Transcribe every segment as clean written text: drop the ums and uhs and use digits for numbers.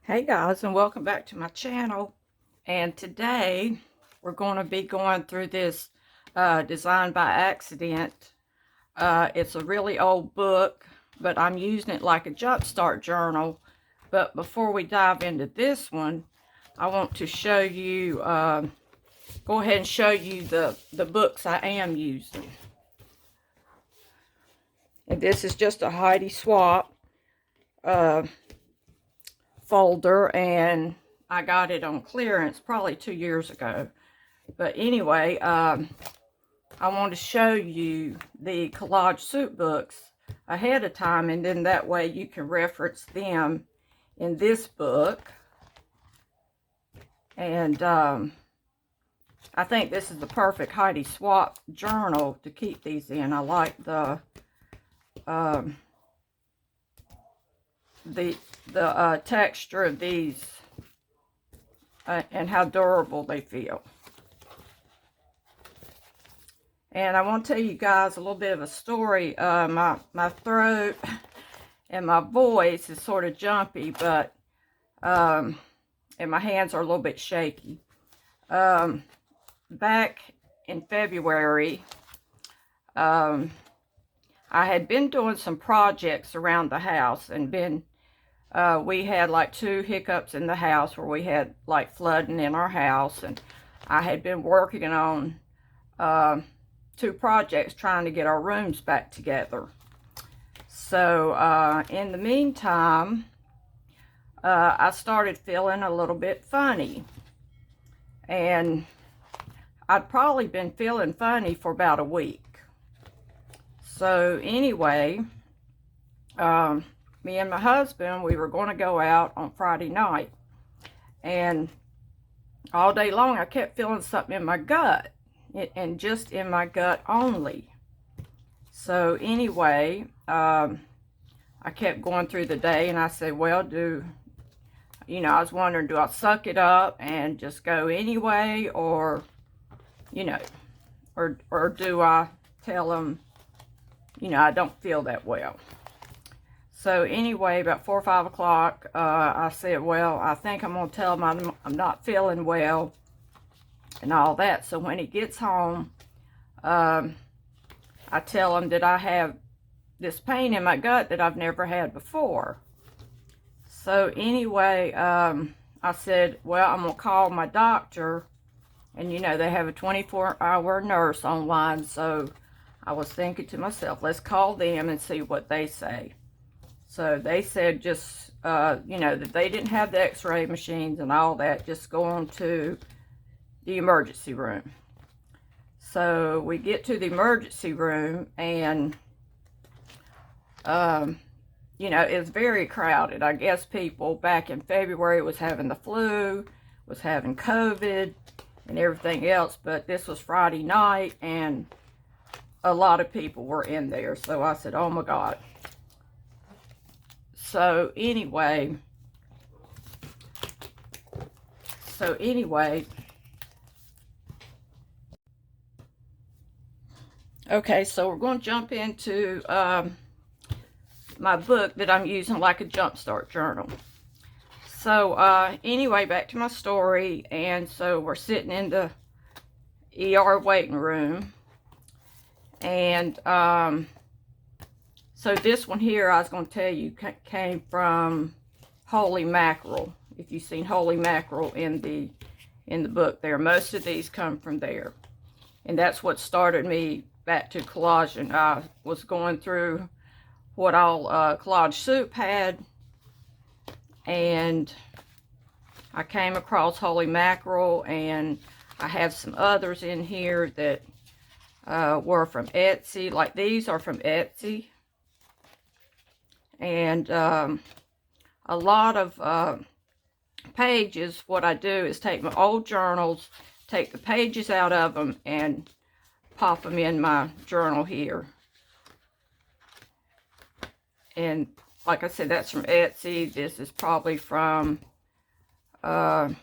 Hey guys, and welcome back to my channel. And today we're going to be going through this Design by Accident. It's a really old book, but I'm using it like a jumpstart journal. But before we dive into this one, I want to show you, go ahead and show you the books I am using. And this is just a Heidi Swapp folder, and I got it on clearance probably 2 years ago. But anyway, I want to show you the collage soup books ahead of time, and then that way you can reference them in this book. And I think this is the perfect Heidi Swapp journal to keep these in. I like the texture of these and how durable they feel. And I want to tell you guys a little bit of a story. My throat and my voice is sort of jumpy, but and my hands are a little bit shaky. Back in February, I had been doing some projects around the house, and we had like 2 hiccups in the house where we had like flooding in our house, and I had been working on 2 projects trying to get our rooms back together. So in the meantime, I started feeling a little bit funny, and I'd probably been feeling funny for about a week. So anyway, me and my husband, we were going to go out on Friday night, and all day long I kept feeling something in my gut, and just in my gut only. So anyway, I kept going through the day, and I said, well, I was wondering, do I suck it up and just go anyway, or, or do I tell them, I don't feel that well. So anyway, about 4 or 5 o'clock, I said, well, I think I'm going to tell him I'm not feeling well and all that. So when he gets home, I tell him that I have this pain in my gut that I've never had before. So anyway, I said, well, I'm going to call my doctor. And, they have a 24-hour nurse online. So I was thinking to myself, let's call them and see what they say. So they said just, that they didn't have the x-ray machines and all that, just go on to the emergency room. So we get to the emergency room, and, it's very crowded. I guess people back in February was having the flu, was having COVID, and everything else, but this was Friday night, and a lot of people were in there. So I said, oh my God. So anyway, okay, so we're going to jump into my book that I'm using like a jumpstart journal. So anyway, back to my story. And so we're sitting in the ER waiting room, and so this one here, I was going to tell you, came from Holy Mackerel. If you've seen Holy Mackerel in the book there, most of these come from there. And that's what started me back to collage. And I was going through what all Collage Soup had, and I came across Holy Mackerel, and I have some others in here that were from Etsy. Like these are from Etsy. And a lot of pages, what I do is take my old journals, take the pages out of them, and pop them in my journal here. And like I said, that's from Etsy. This is probably from, I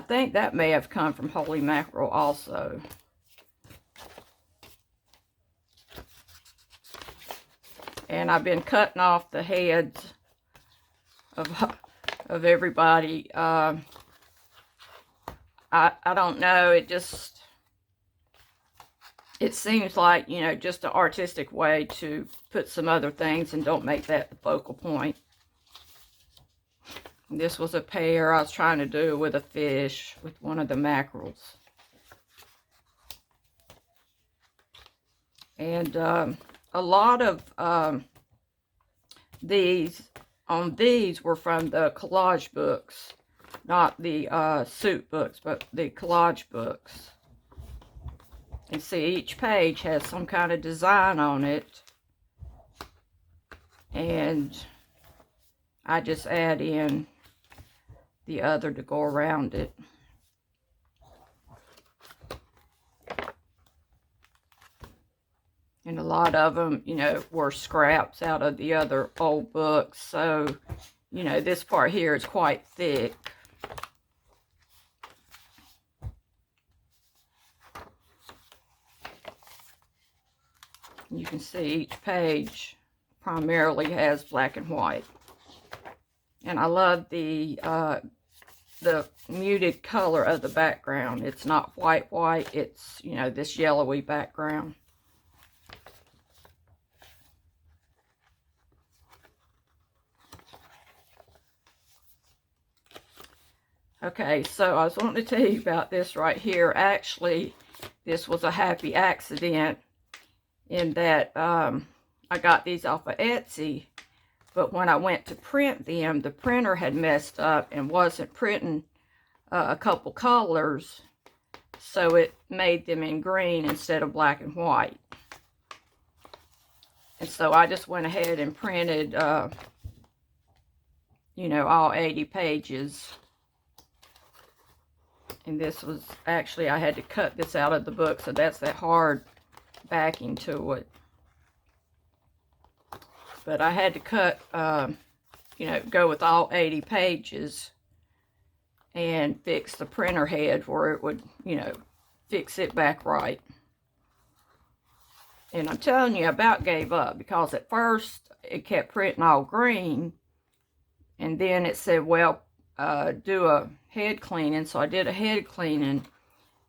think that may have come from Holy Mackerel also. And I've been cutting off the heads of of everybody. I don't know, it seems like, you know, just an artistic way to put some other things and don't make that the focal point. This was a pear I was trying to do with a fish, with one of the mackerels. And a lot of these were from the collage books. Not the suit books, but the collage books. And see, each page has some kind of design on it. And I just add in the other to go around it. And a lot of them, you know, were scraps out of the other old books. So, you know, this part here is quite thick. You can see each page primarily has black and white. And I love the muted color of the background. It's not white, it's, you know, this yellowy background. Okay, so I was wanting to tell you about this right here. Actually, this was a happy accident in that I got these off of Etsy, but when I went to print them, the printer had messed up and wasn't printing a couple colors, so it made them in green instead of black and white. And so I just went ahead and printed, you know, all 80 pages. And this was, actually, I had to cut this out of the book, so that's that hard backing to it. But I had to cut, you know, go with all 80 pages and fix the printer head where it would, you know, fix it back right. And I'm telling you, I about gave up, because at first it kept printing all green, and then it said, well, do a head cleaning. So I did a head cleaning,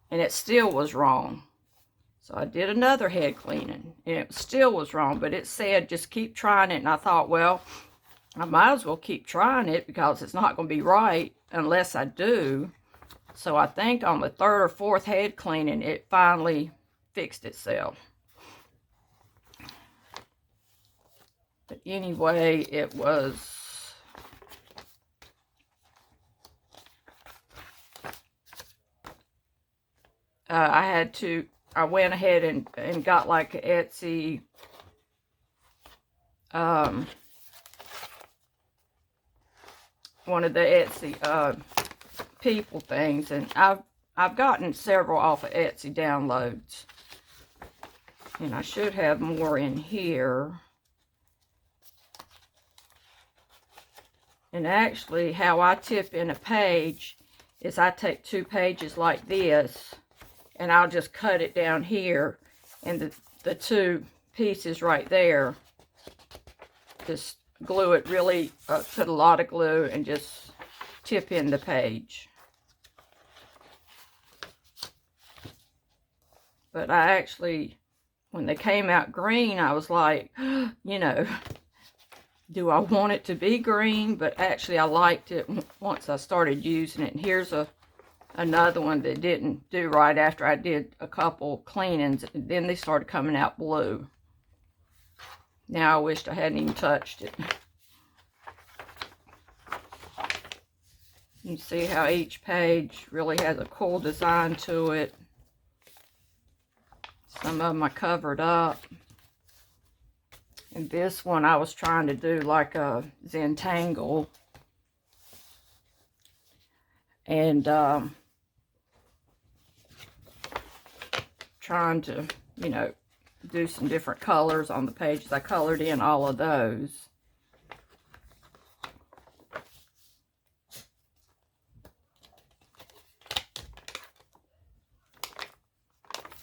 and it still was wrong. So I did another head cleaning, and it still was wrong, but it said just keep trying it. And I thought, well, I might as well keep trying it, because it's not going to be right unless I do. So I think on the third or fourth head cleaning, it finally fixed itself. But anyway, it was... I went ahead and got like an Etsy, one of the Etsy, people things, and I've gotten several off of Etsy downloads, and I should have more in here. And actually, how I tip in a page is I take 2 pages like this, and I'll just cut it down here, and the 2 pieces right there, just glue it really, put a lot of glue and just tip in the page. But I actually, when they came out green, I was like, you know, do I want it to be green? But actually I liked it once I started using it. And here's another one that didn't do right after I did a couple cleanings. Then they started coming out blue. Now I wished I hadn't even touched it. You see how each page really has a cool design to it. Some of them I covered up. And this one I was trying to do like a Zentangle. And trying to, you know, do some different colors on the pages. I colored in all of those.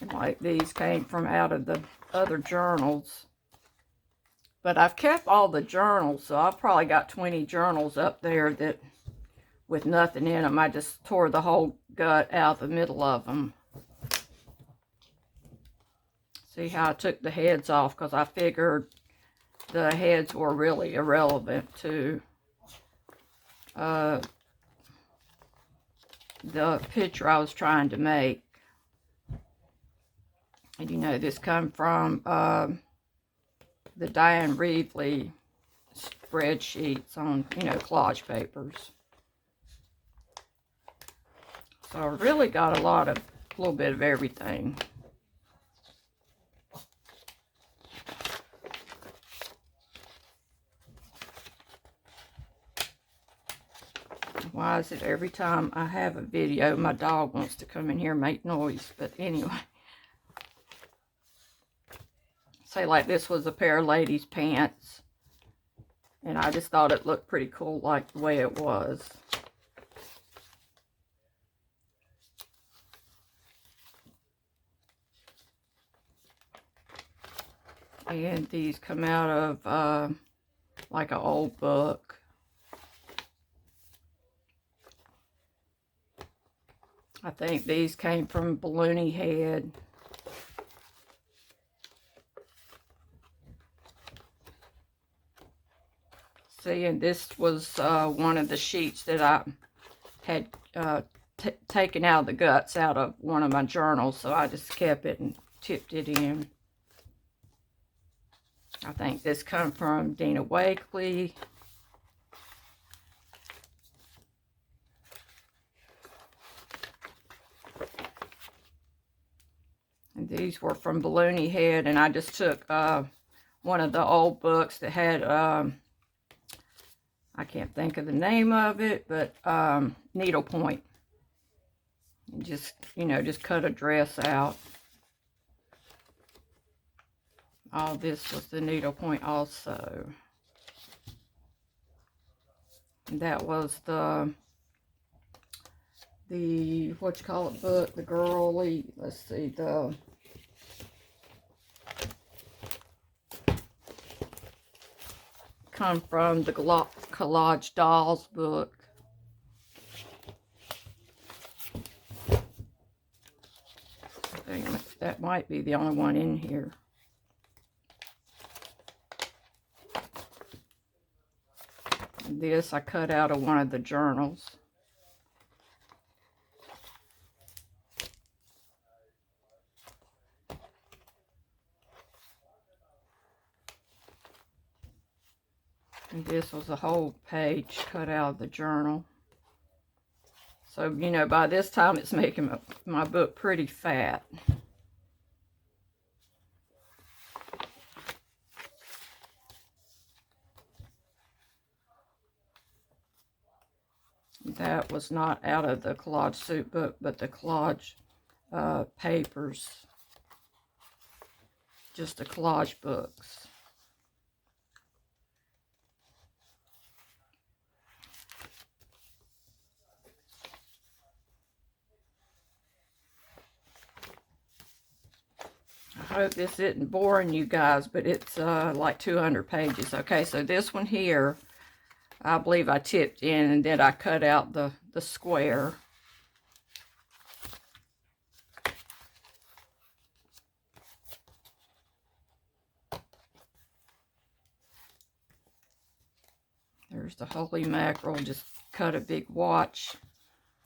And like these came from out of the other journals. But I've kept all the journals, so I've probably got 20 journals up there that with nothing in them. I just tore the whole gut out of the middle of them. See how I took the heads off, because I figured the heads were really irrelevant to the picture I was trying to make. And you know, this come from the Diane Reevely spreadsheets on, you know, collage papers. So I really got a little bit of everything. Why is it every time I have a video, my dog wants to come in here and make noise? But anyway. Say like this was a pair of ladies' pants. And I just thought it looked pretty cool like the way it was. And these come out of like an old book. I think these came from Balloony Head. See, and this was one of the sheets that I had taken out the guts out of one of my journals, so I just kept it and tipped it in. I think this come from Dina Wakley. And these were from Balloony Head, and I just took one of the old books that had, I can't think of the name of it, but needlepoint. And just, you know, just cut a dress out. All this was the needlepoint also. And that was the what you call it book, the girly, let's see, the come from the Collage Dolls book. I think that might be the only one in here. And this I cut out of one of the journals. And this was a whole page cut out of the journal. So, you know, by this time it's making my book pretty fat. That was not out of the Collage Soup book, but the Collage papers. Just the collage books. I hope this isn't boring you guys, but it's like 200 pages. Okay, so this one here, I believe I tipped in and then I cut out the square. There's the holy mackerel, just cut a big watch,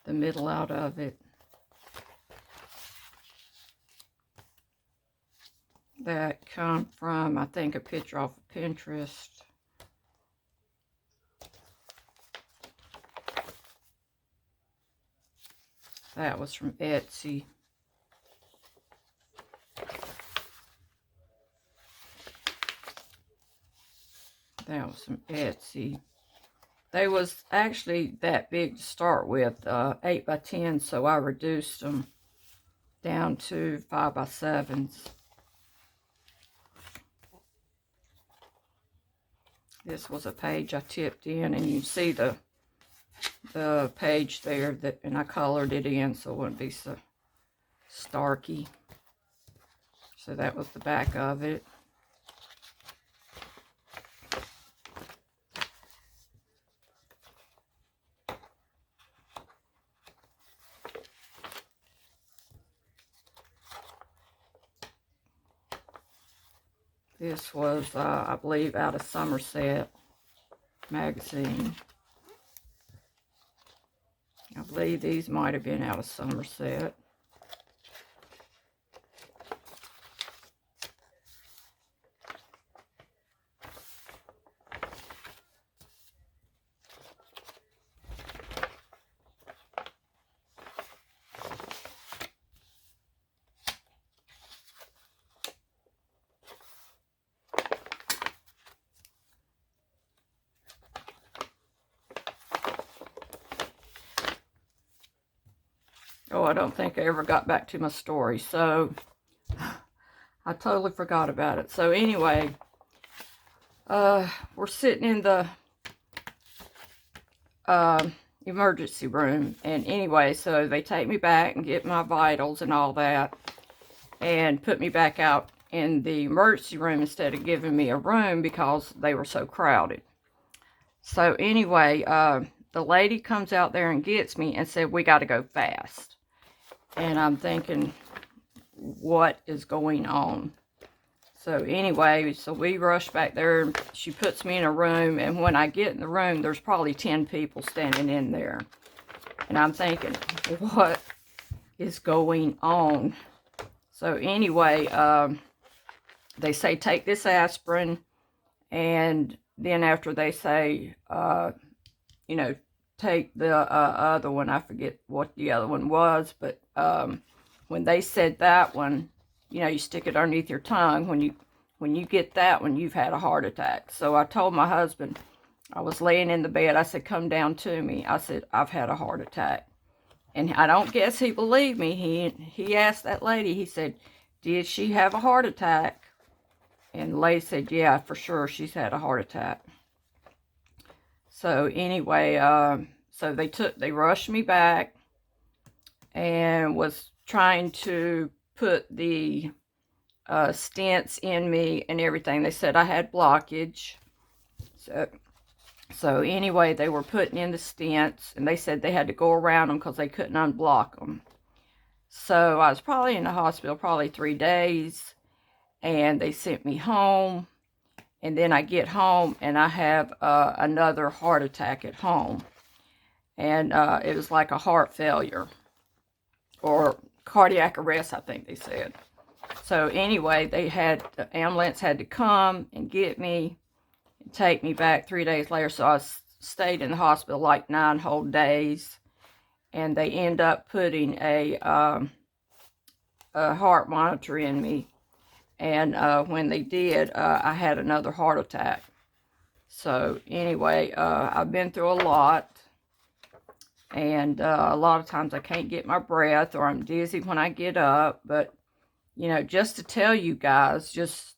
the middle out of it. That come from, I think, a picture off of Pinterest. That was from Etsy. That was from Etsy. They was actually that big to start with, 8 by 10, so I reduced them down to 5 by 7s. This was a page I tipped in, and you see the page there, and I colored it in so it wouldn't be so starky. So that was the back of it. This was, I believe, out of Somerset magazine. I believe these might have been out of Somerset. Oh, I don't think I ever got back to my story, so I totally forgot about it. So anyway, we're sitting in the emergency room, and anyway, so they take me back and get my vitals and all that, and put me back out in the emergency room instead of giving me a room because they were so crowded. So anyway, the lady comes out there and gets me and said, we got to go fast. And I'm thinking, what is going on? So anyway, so we rush back there. She puts me in a room, and when I get in the room, there's probably 10 people standing in there. And I'm thinking, what is going on? So anyway, they say, take this aspirin, and then after they say, you know, take the other one, I forget what the other one was, but when they said that one, you know, you stick it underneath your tongue. When you get that one, you've had a heart attack. So I told my husband, I was laying in the bed, I said, come down to me. I said, I've had a heart attack. And I don't guess he believed me. He asked that lady, he said, did she have a heart attack? And the lady said, yeah, for sure, she's had a heart attack. So anyway, so they rushed me back and was trying to put the stents in me and everything. They said I had blockage. So anyway, they were putting in the stents, and they said they had to go around them because they couldn't unblock them. So I was probably in the hospital probably 3 days, and they sent me home. And then I get home, and I have another heart attack at home. And it was like a heart failure. Or cardiac arrest, I think they said. So anyway, the ambulance had to come and get me and take me back 3 days later. So I stayed in the hospital like 9 whole days. And they end up putting a heart monitor in me. And when they did, I had another heart attack. So anyway, I've been through a lot. And a lot of times I can't get my breath, or I'm dizzy when I get up. But, you know, just to tell you guys, just,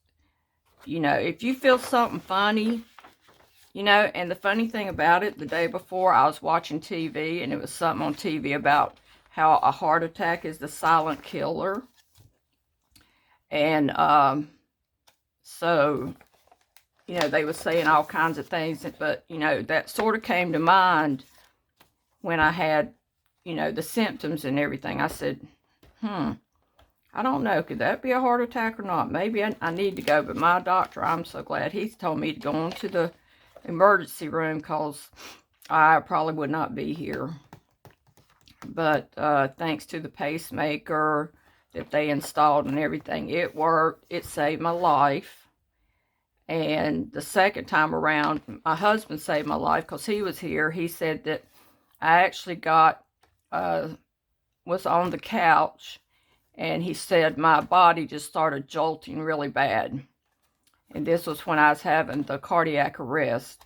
you know, if you feel something funny, you know, and the funny thing about it, the day before I was watching TV, and it was something on TV about how a heart attack is the silent killer. And so, you know, they were saying all kinds of things, but, you know, that sort of came to mind when I had, you know, the symptoms and everything. I said, I don't know, could that be a heart attack or not? Maybe I need to go, but my doctor, I'm so glad, he's told me to go on to the emergency room because I probably would not be here. But thanks to the pacemaker that they installed and everything, it worked. It saved my life. And the second time around, my husband saved my life because he was here. He said that I actually was on the couch, and he said my body just started jolting really bad. And this was when I was having the cardiac arrest.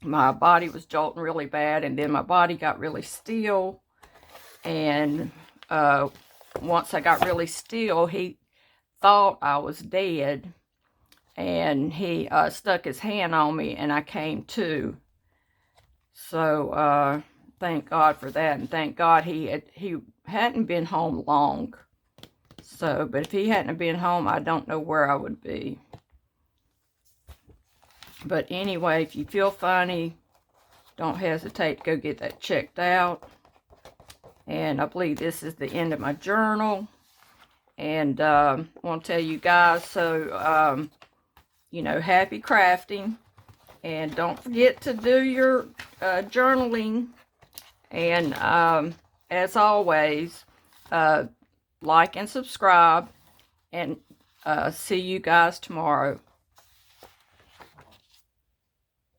My body was jolting really bad, and then my body got really still. And once I got really still, he thought I was dead, and he stuck his hand on me, and I came to. So thank God for that, and thank God he hadn't been home long. So, but if he hadn't been home, I don't know where I would be. But anyway, if you feel funny, don't hesitate to go get that checked out. And I believe this is the end of my journal. And I want to tell you guys, so you know, happy crafting. And don't forget to do your journaling. And as always, like and subscribe. And see you guys tomorrow.